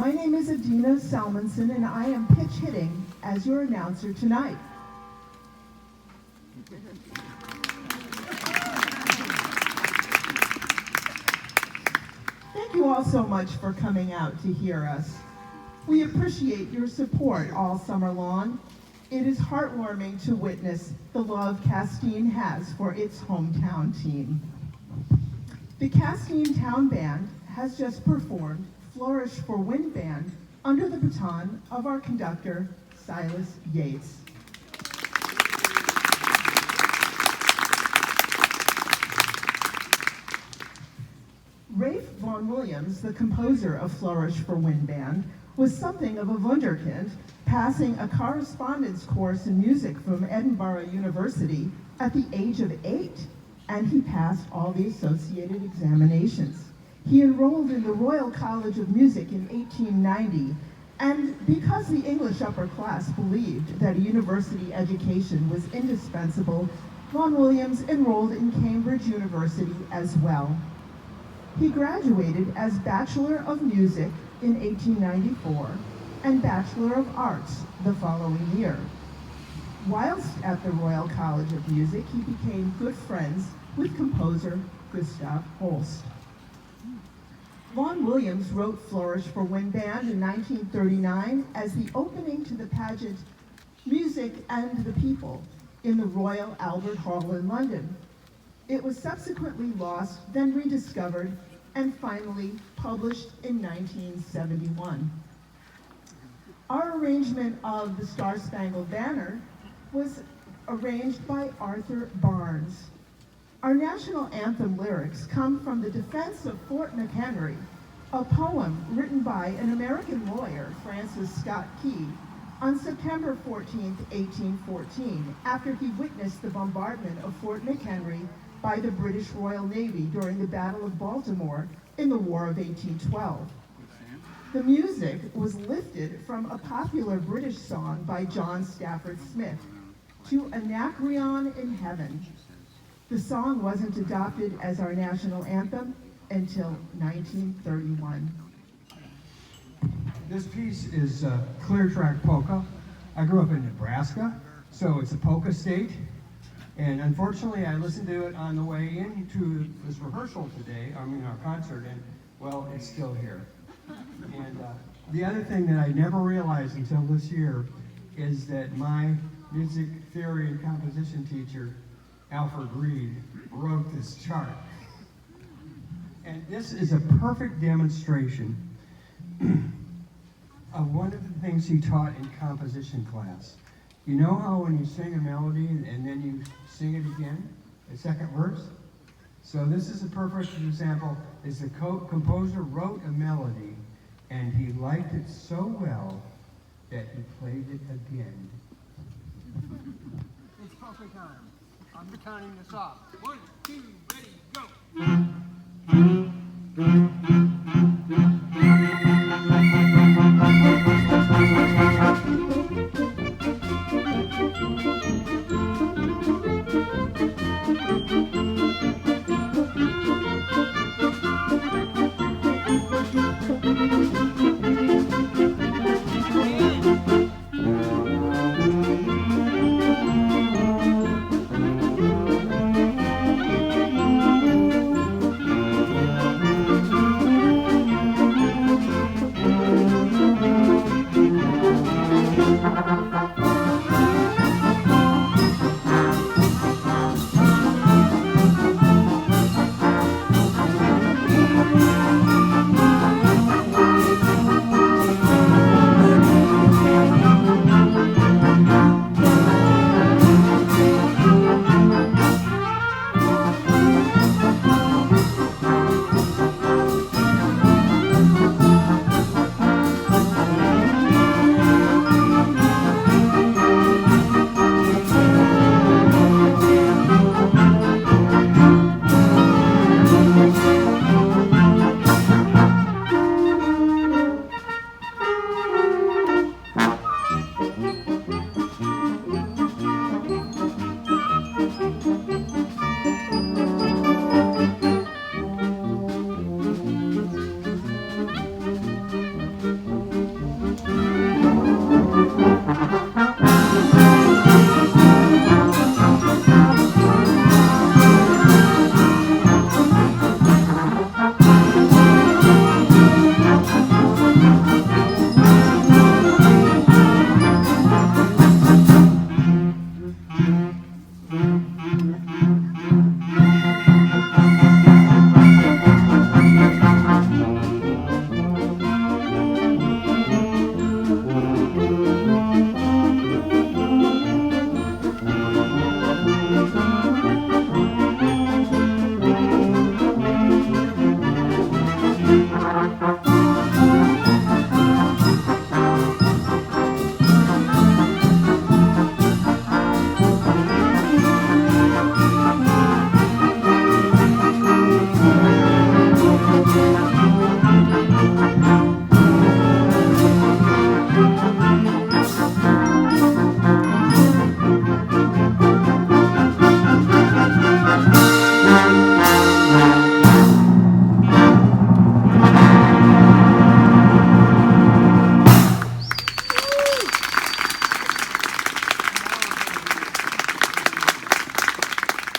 My name is Adina Salmonson, and I am pitch hitting as your announcer tonight. Thank you all so much for coming out to hear us. We appreciate your support all summer long. It is heartwarming to witness the love Castine has for its hometown team. The Castine Town Band has just performed Flourish for Wind Band under the baton of our conductor, Silas Yates. Rafe Vaughan Williams, the composer of Flourish for Wind Band, was something of a wunderkind, passing a correspondence course in music from Edinburgh University at the age of 8, and he passed all the associated examinations. He enrolled in the Royal College of Music in 1890, and because the English upper class believed that a university education was indispensable, Vaughan Williams enrolled in Cambridge University as well. He graduated as Bachelor of Music in 1894 and Bachelor of Arts the following year. Whilst at the Royal College of Music, he became good friends with composer Gustav Holst. Vaughan Williams wrote Flourish for Wind Band in 1939 as the opening to the pageant Music and the People in the Royal Albert Hall in London. It was subsequently lost, then rediscovered, and finally published in 1971. Our arrangement of the Star-Spangled Banner was arranged by Arthur Barnes. Our national anthem lyrics come from the defense of Fort McHenry, a poem written by an American lawyer, Francis Scott Key, on September 14, 1814, after he witnessed the bombardment of Fort McHenry by the British Royal Navy during the Battle of Baltimore in the War of 1812. The music was lifted from a popular British song by John Stafford Smith, To Anacreon in Heaven. The song wasn't adopted as our national anthem until 1931. This piece is clear track polka. I grew up in Nebraska, so it's a polka state. And unfortunately, I listened to it on the way into this rehearsal today, our concert, and well, it's still here. And the other thing that I never realized until this year is that my music theory and composition teacher, Alfred Reed, wrote this chart. And this is a perfect demonstration of one of the things he taught in composition class. You know how when you sing a melody and then you sing it again, the second verse? So this is a perfect example, is the composer wrote a melody and he liked it so well that he played it again. It's perfect time. I'm counting this off. 1, 2, ready, go!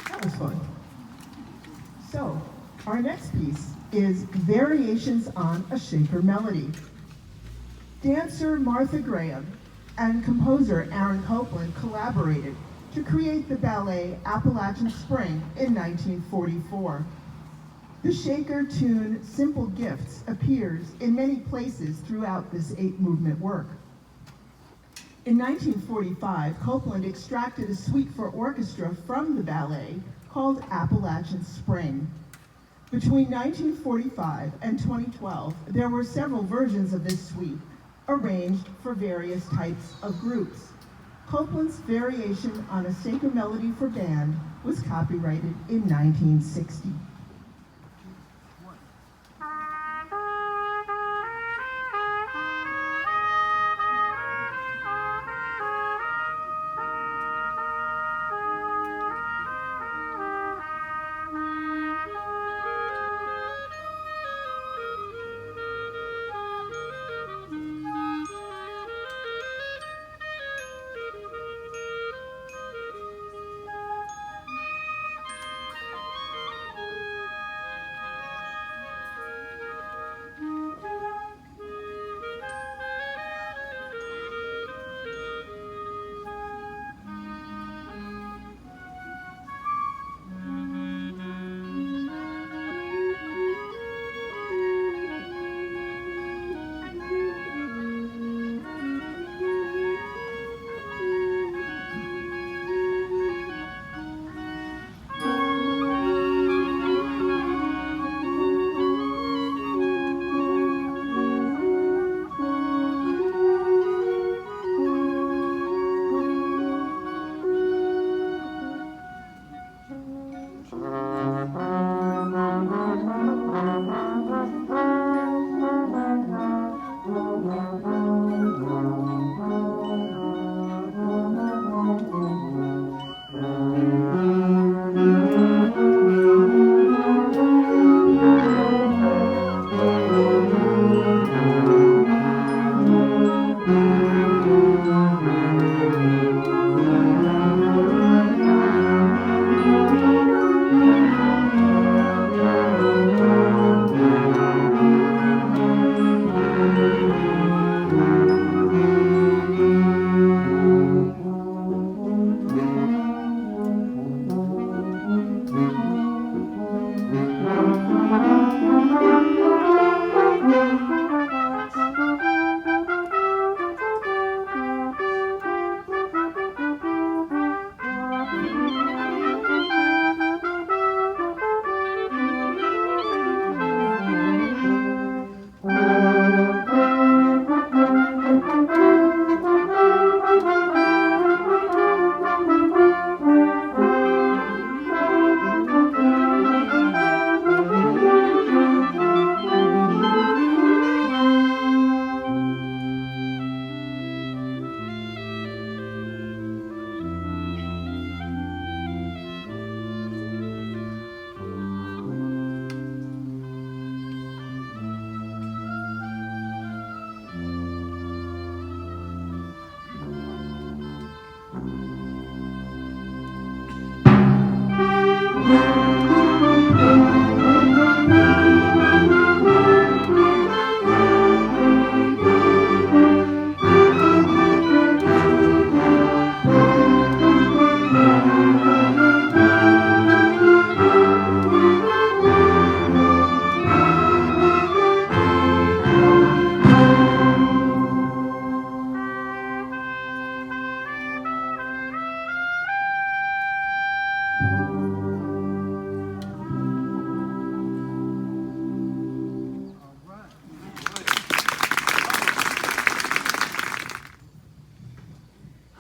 That was fun. So, our next piece is Variations on a Shaker Melody. Dancer Martha Graham and composer Aaron Copland collaborated to create the ballet Appalachian Spring in 1944. The Shaker tune Simple Gifts appears in many places throughout this 8-movement work. In 1945, Copland extracted a suite for orchestra from the ballet called Appalachian Spring. Between 1945 and 2012, there were several versions of this suite, arranged for various types of groups. Copland's variation on a Shaker melody for band was copyrighted in 1960.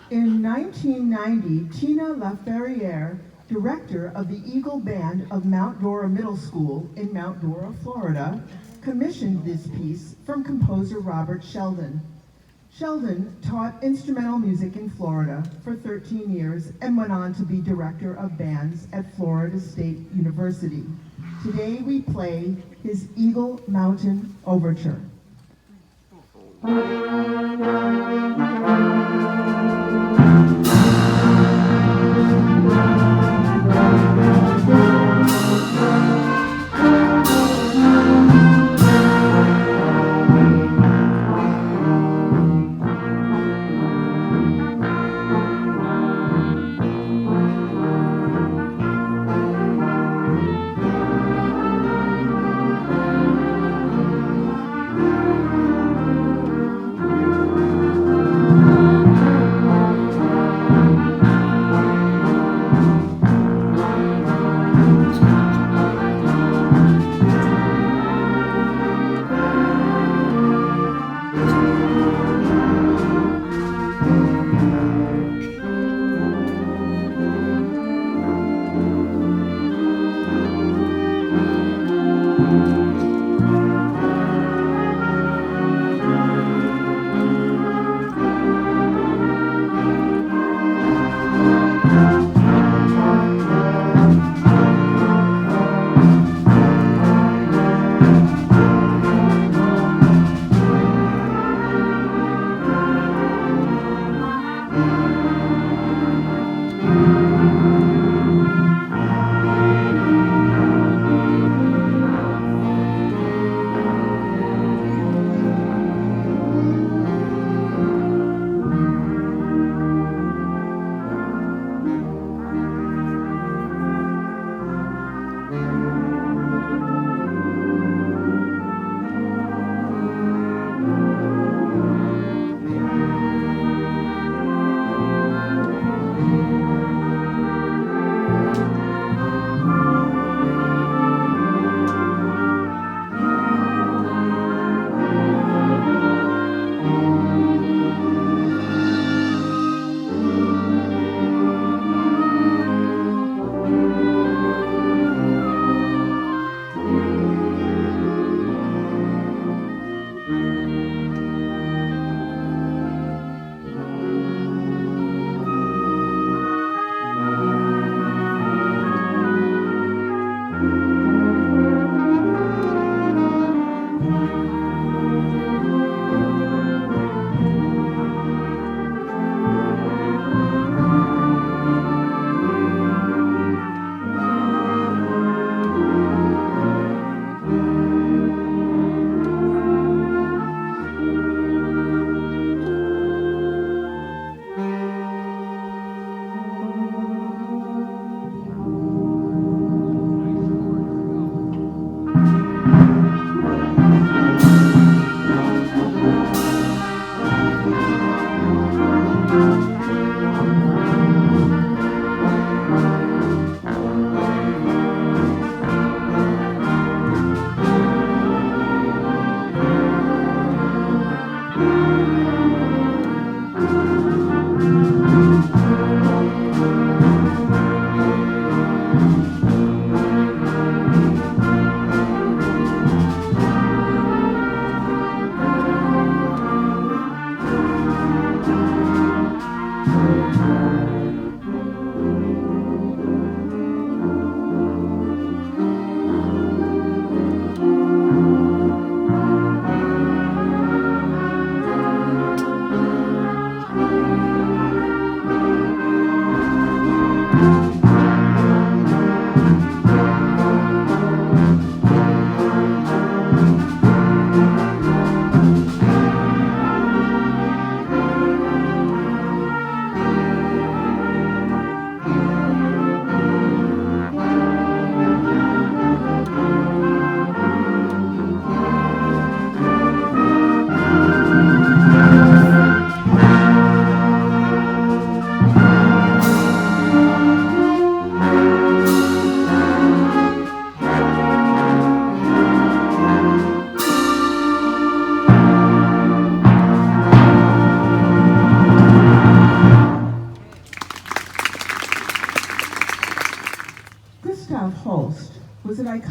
In 1990, Tina LaFerriere, director of the Eagle Band of Mount Dora Middle School in Mount Dora, Florida, commissioned this piece from composer Robert Sheldon. Sheldon taught instrumental music in Florida for 13 years and went on to be director of bands at Florida State University. Today we play his Eagle Mountain Overture.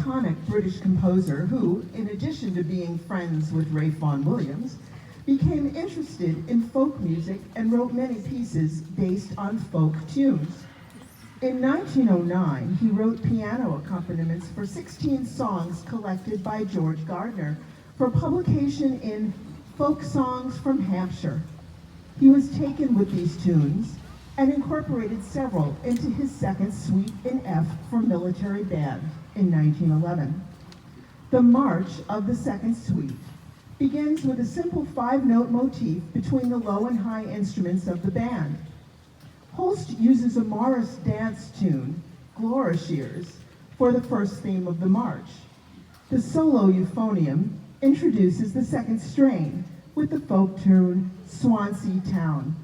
iconic British composer who, in addition to being friends with Ralph Vaughan Williams, became interested in folk music and wrote many pieces based on folk tunes. In 1909, he wrote piano accompaniments for 16 songs collected by George Gardner for publication in Folk Songs from Hampshire. He was taken with these tunes and incorporated several into his second suite in F for military band in 1911. The march of the second suite begins with a simple 5-note motif between the low and high instruments of the band. Holst uses a Morris dance tune, Glorashears, for the first theme of the march. The solo euphonium introduces the second strain with the folk tune Swansea Town.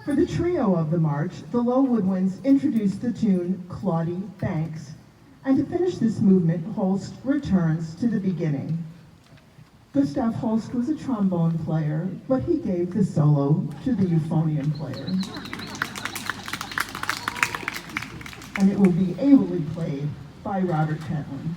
For the trio of the march, the low woodwinds introduce the tune Claudie Banks, and to finish this movement, Holst returns to the beginning. Gustav Holst was a trombone player, but he gave the solo to the euphonium player. And it will be ably played by Robert Pentland.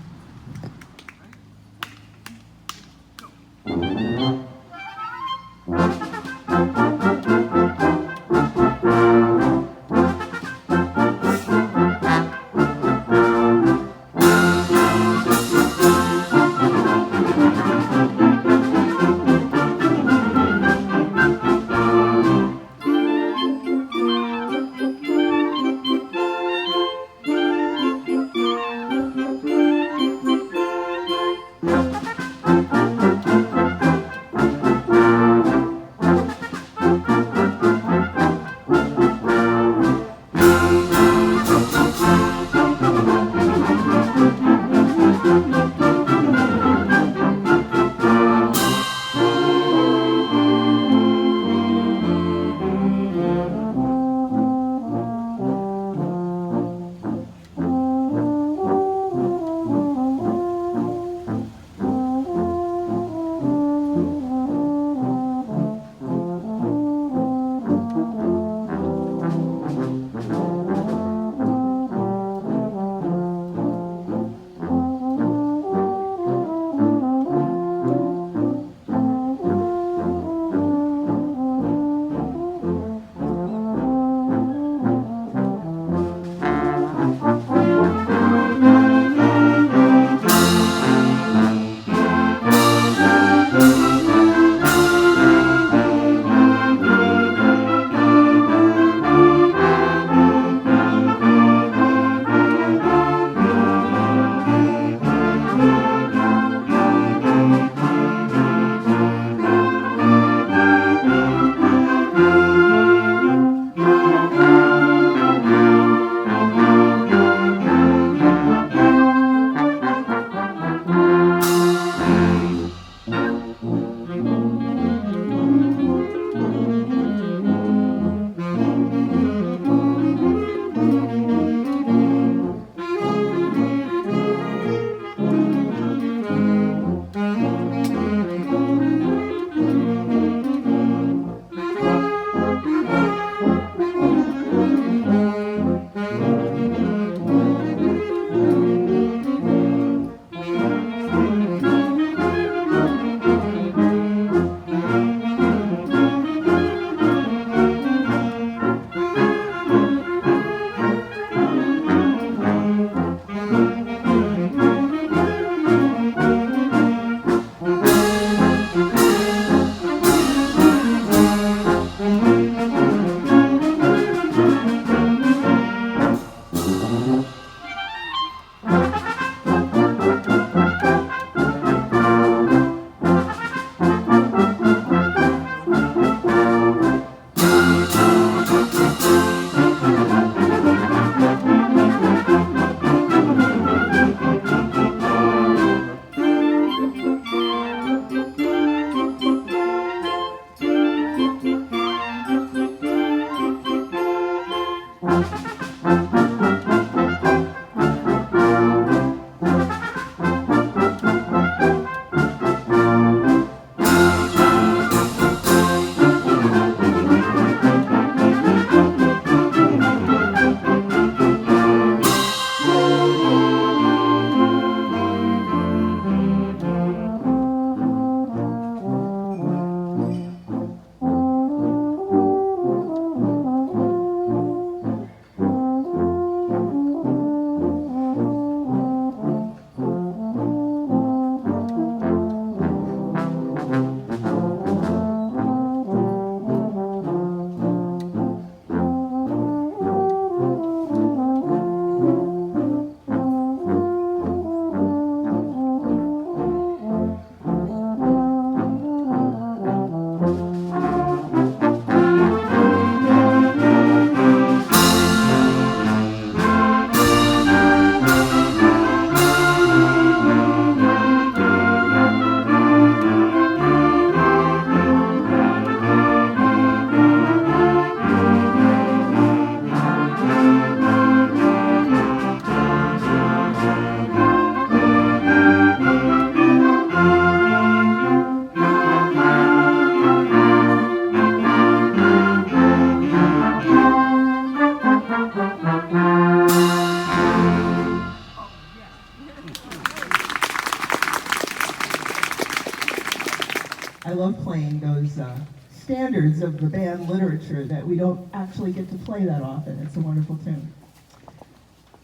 those standards of the band literature that we don't actually get to play that often. It's a wonderful tune.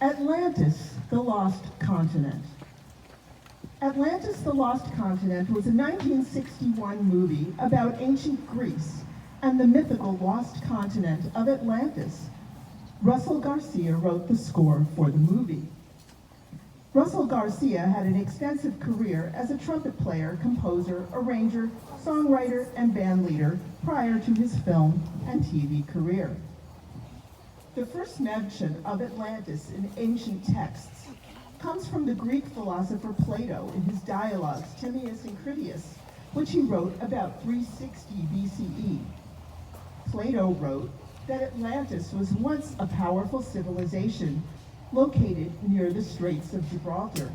Atlantis, the Lost Continent. Atlantis, the Lost Continent was a 1961 movie about ancient Greece and the mythical lost continent of Atlantis. Russell Garcia wrote the score for the movie. Russell Garcia had an extensive career as a trumpet player, composer, arranger, songwriter, and band leader prior to his film and TV career. The first mention of Atlantis in ancient texts comes from the Greek philosopher Plato in his dialogues Timaeus and Critias, which he wrote about 360 BCE. Plato wrote that Atlantis was once a powerful civilization located near the Straits of Gibraltar.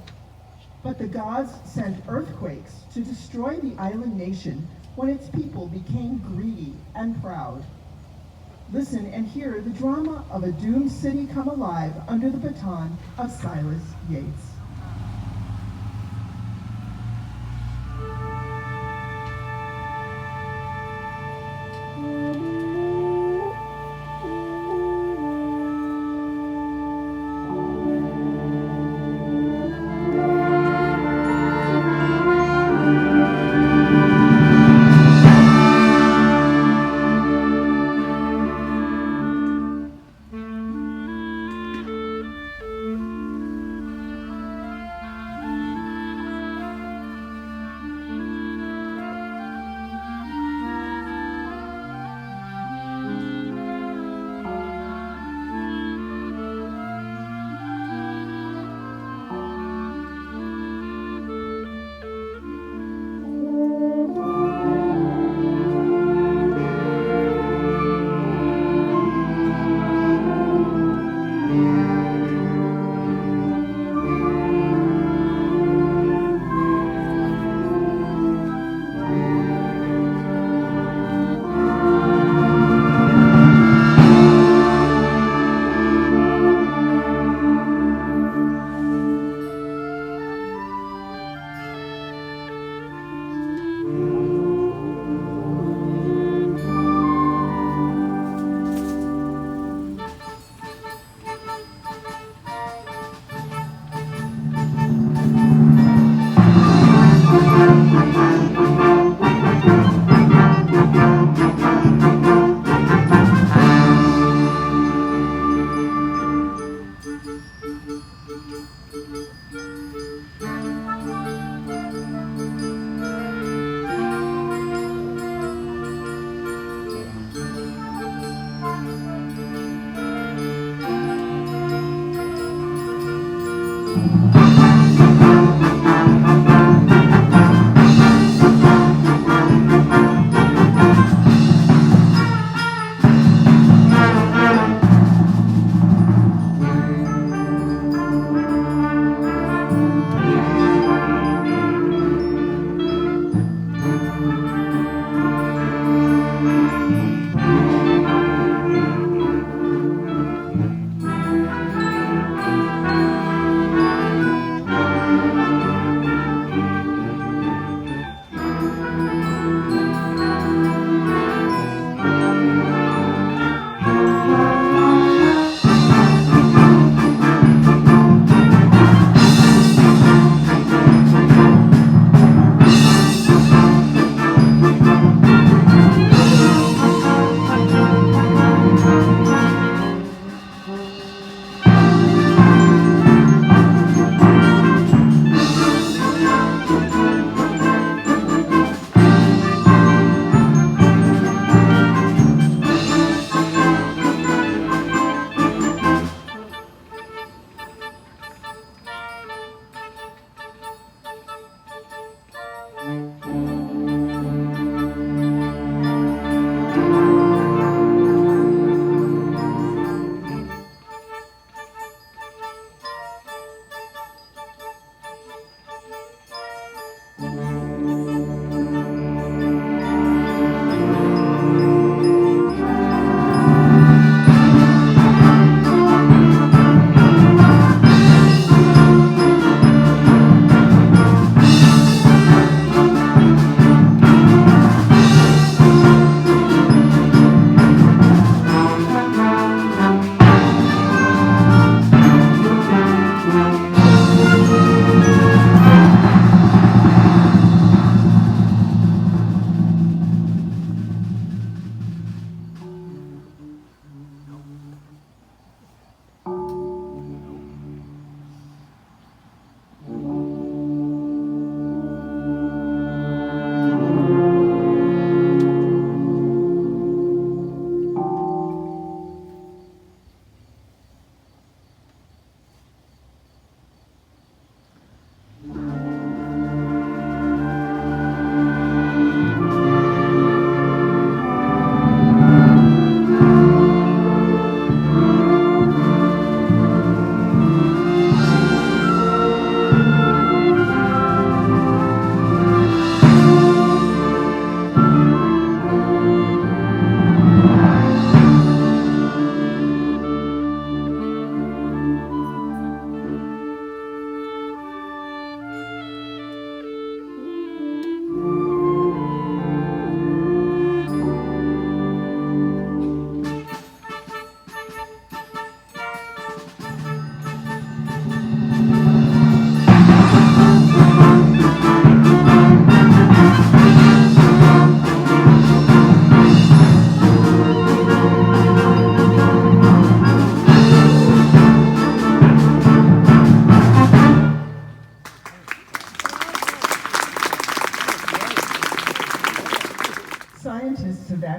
But the gods sent earthquakes to destroy the island nation when its people became greedy and proud. Listen and hear the drama of a doomed city come alive under the baton of Silas Yates.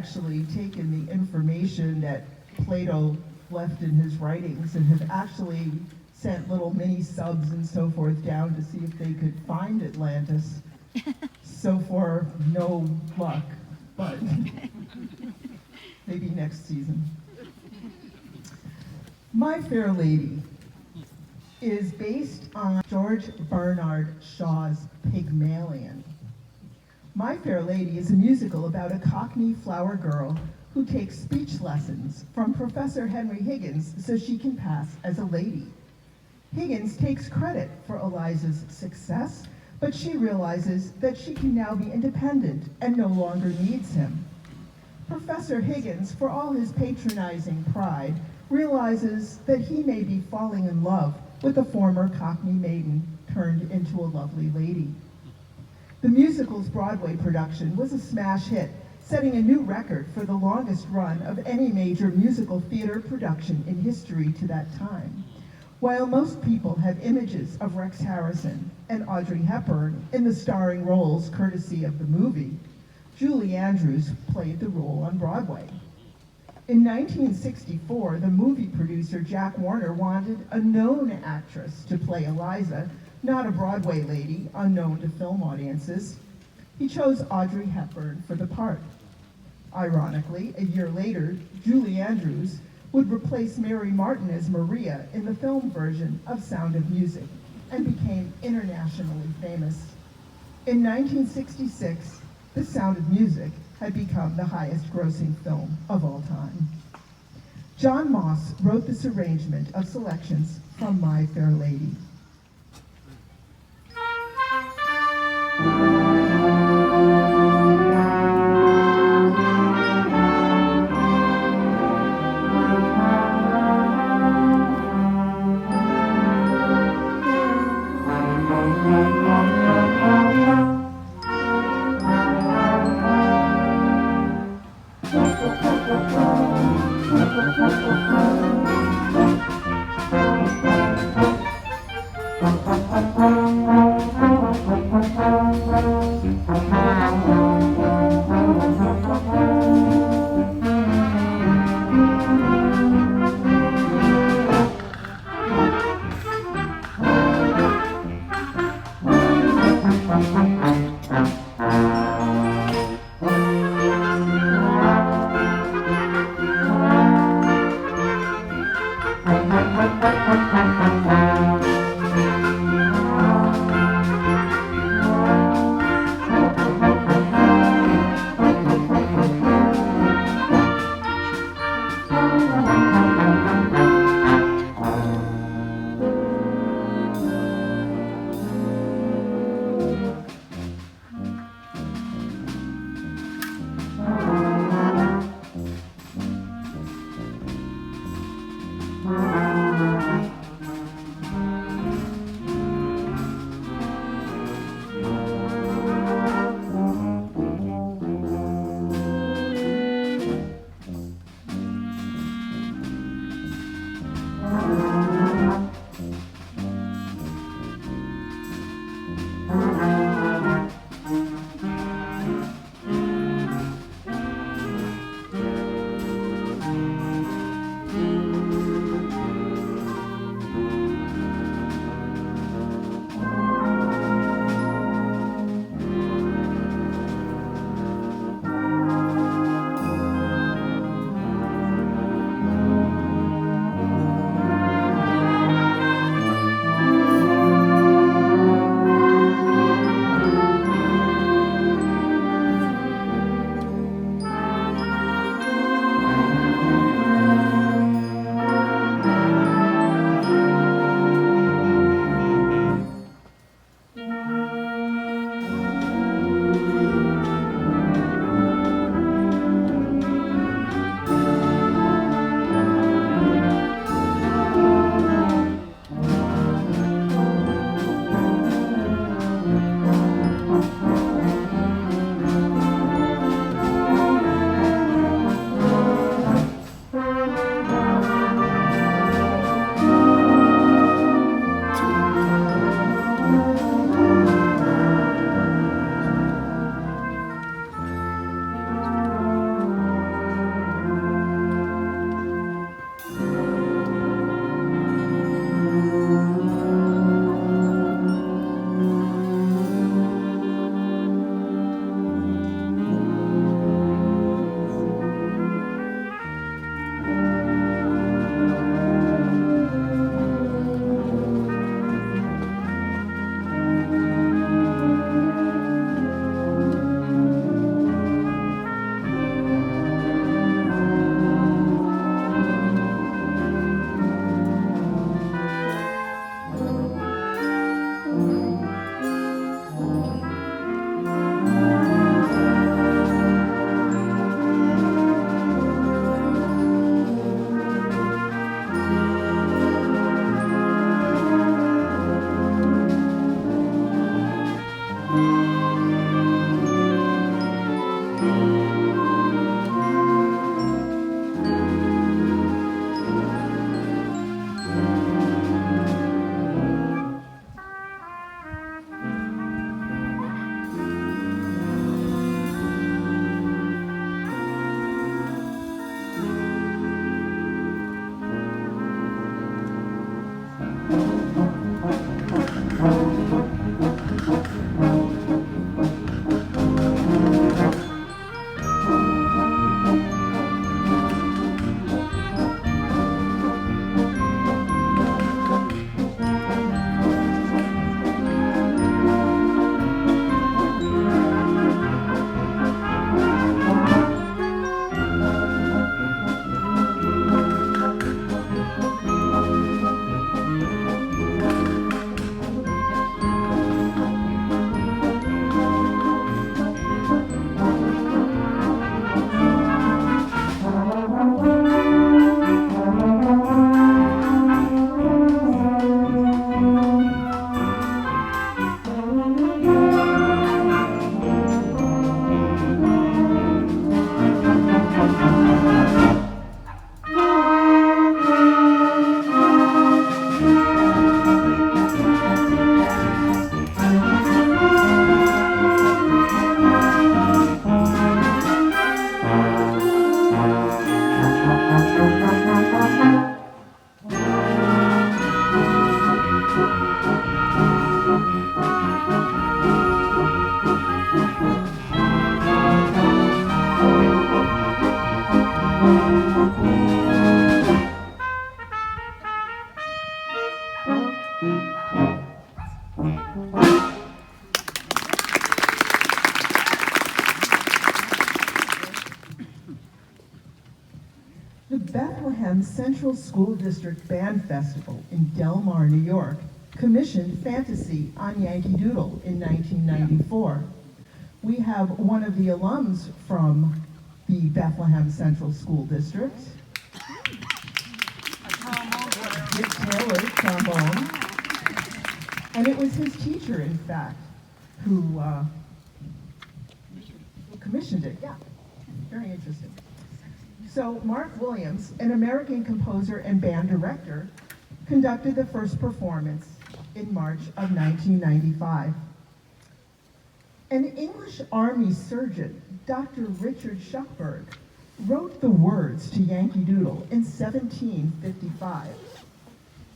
actually taken the information that Plato left in his writings and have actually sent little mini subs and so forth down to see if they could find Atlantis. So far, no luck, but maybe next season. My Fair Lady is based on George Bernard Shaw's Pygmalion. My Fair Lady is a musical about a Cockney flower girl who takes speech lessons from Professor Henry Higgins so she can pass as a lady. Higgins takes credit for Eliza's success, but she realizes that she can now be independent and no longer needs him. Professor Higgins, for all his patronizing pride, realizes that he may be falling in love with a former Cockney maiden turned into a lovely lady. The musical's Broadway production was a smash hit, setting a new record for the longest run of any major musical theater production in history to that time. While most people have images of Rex Harrison and Audrey Hepburn in the starring roles courtesy of the movie, Julie Andrews played the role on Broadway. In 1964, the movie producer Jack Warner wanted a known actress to play Eliza, not a Broadway lady unknown to film audiences. He chose Audrey Hepburn for the part. Ironically, a year later, Julie Andrews would replace Mary Martin as Maria in the film version of Sound of Music and became internationally famous. In 1966, The Sound of Music had become the highest grossing film of all time. John Moss wrote this arrangement of selections from My Fair Lady. The Bethlehem Central School District Band Festival in Del Mar, New York, commissioned Fantasy on Yankee Doodle in 1994. We have one of the alums from the Bethlehem Central School District, Dick Taylor, trombone. And it was his teacher, in fact, who commissioned it. Yeah, very interesting. So Mark Williams, an American composer and band director, conducted the first performance in March of 1995. An English Army surgeon, Dr. Richard Shuckburgh, wrote the words to Yankee Doodle in 1755.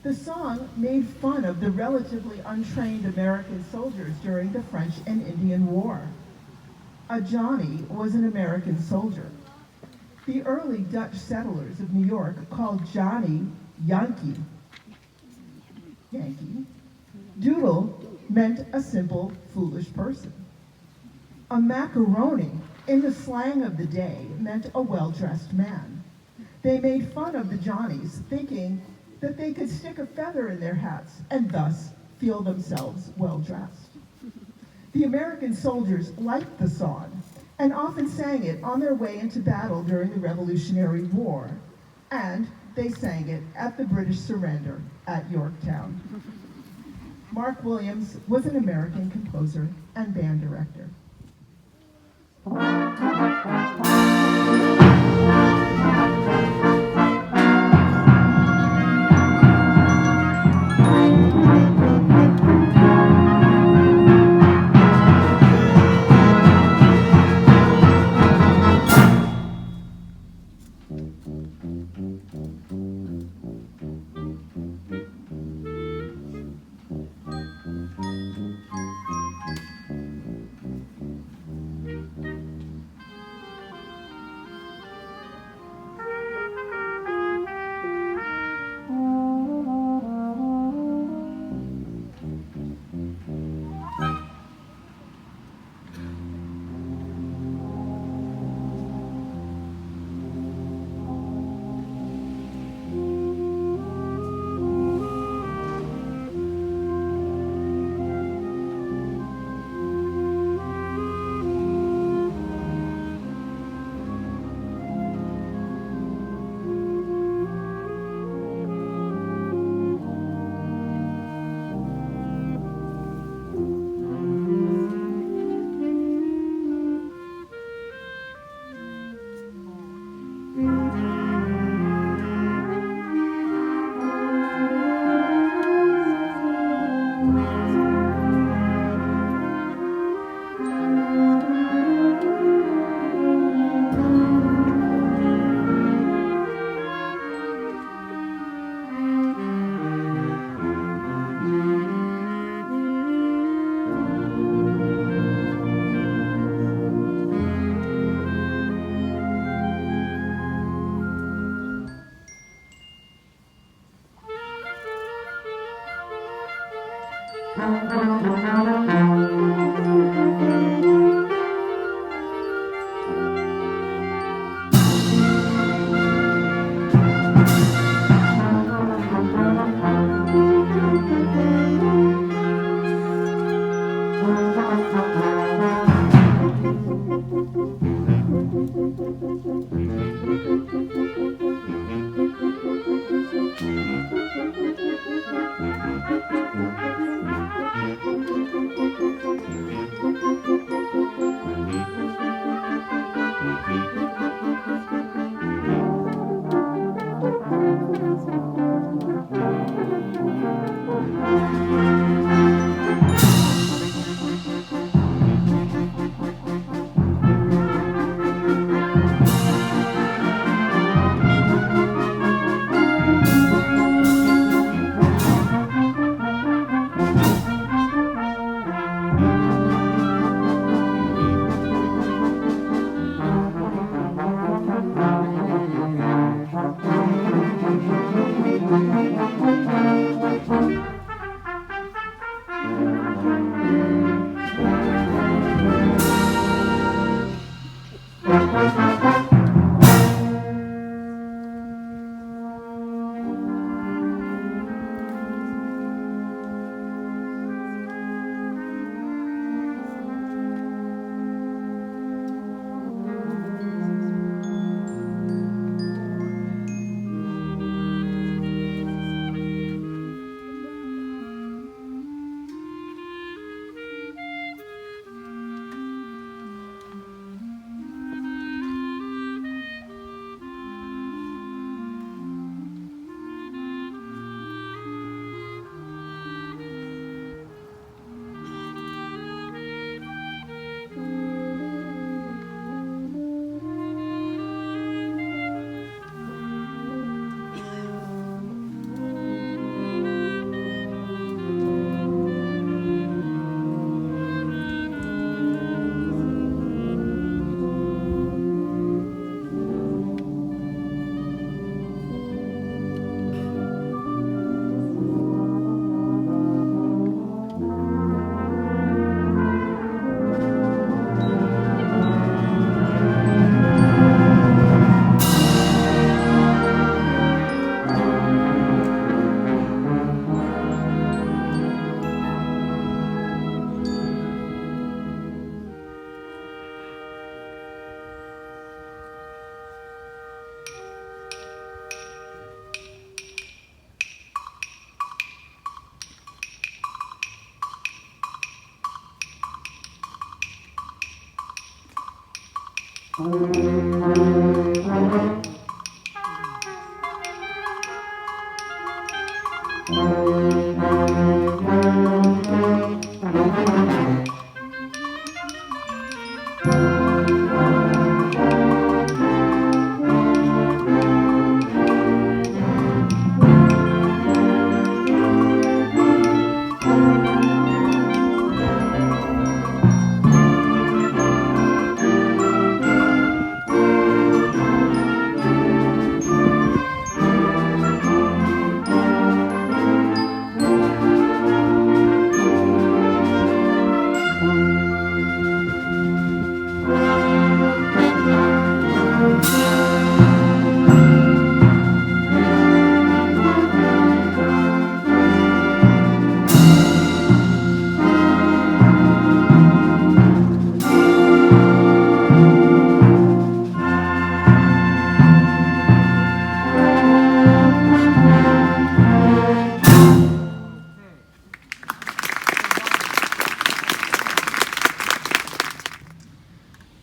The song made fun of the relatively untrained American soldiers during the French and Indian War. A Johnny was an American soldier. The early Dutch settlers of New York called Johnny Yankee. Yankee. Doodle meant a simple, foolish person. A macaroni, in the slang of the day, meant a well-dressed man. They made fun of the Johnnies, thinking that they could stick a feather in their hats and thus feel themselves well-dressed. The American soldiers liked the song and often sang it on their way into battle during the Revolutionary War, and they sang it at the British surrender at Yorktown. Mark Williams was an American composer and band director.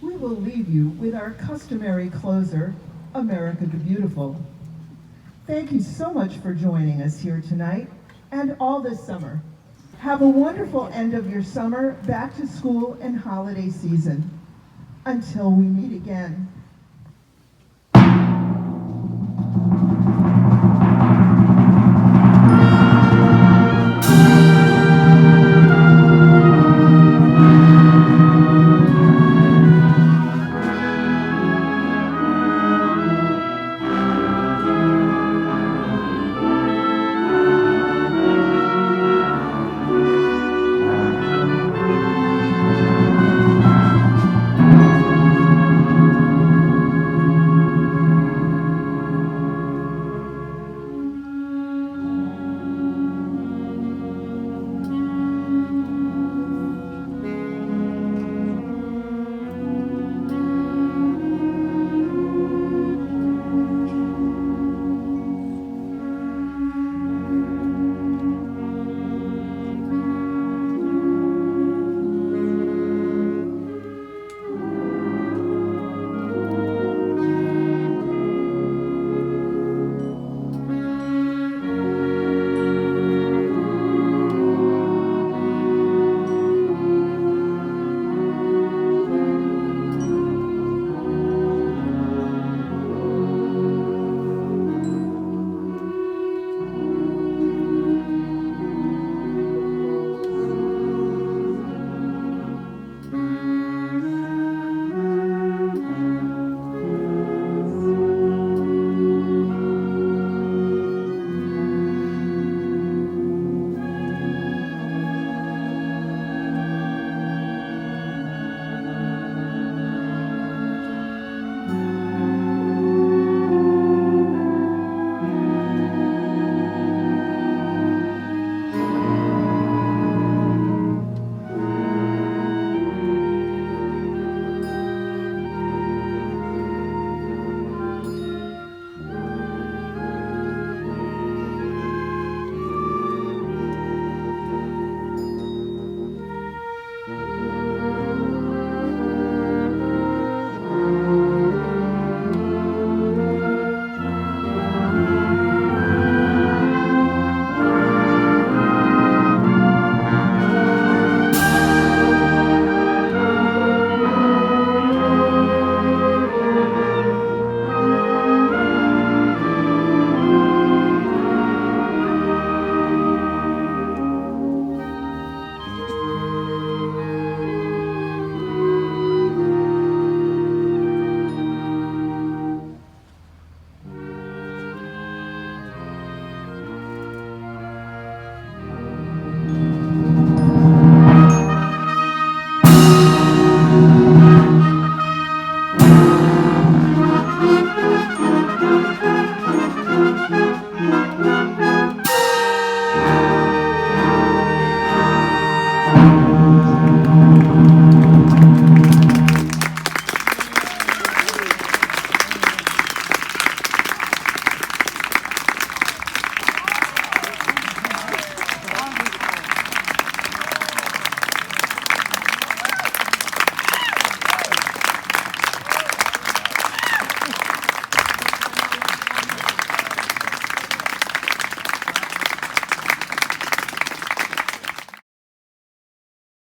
We will leave you with our customary closer, America the Beautiful. Thank you so much for joining us here tonight and all this summer. Have a wonderful end of your summer, back to school, and holiday season. Until we meet again.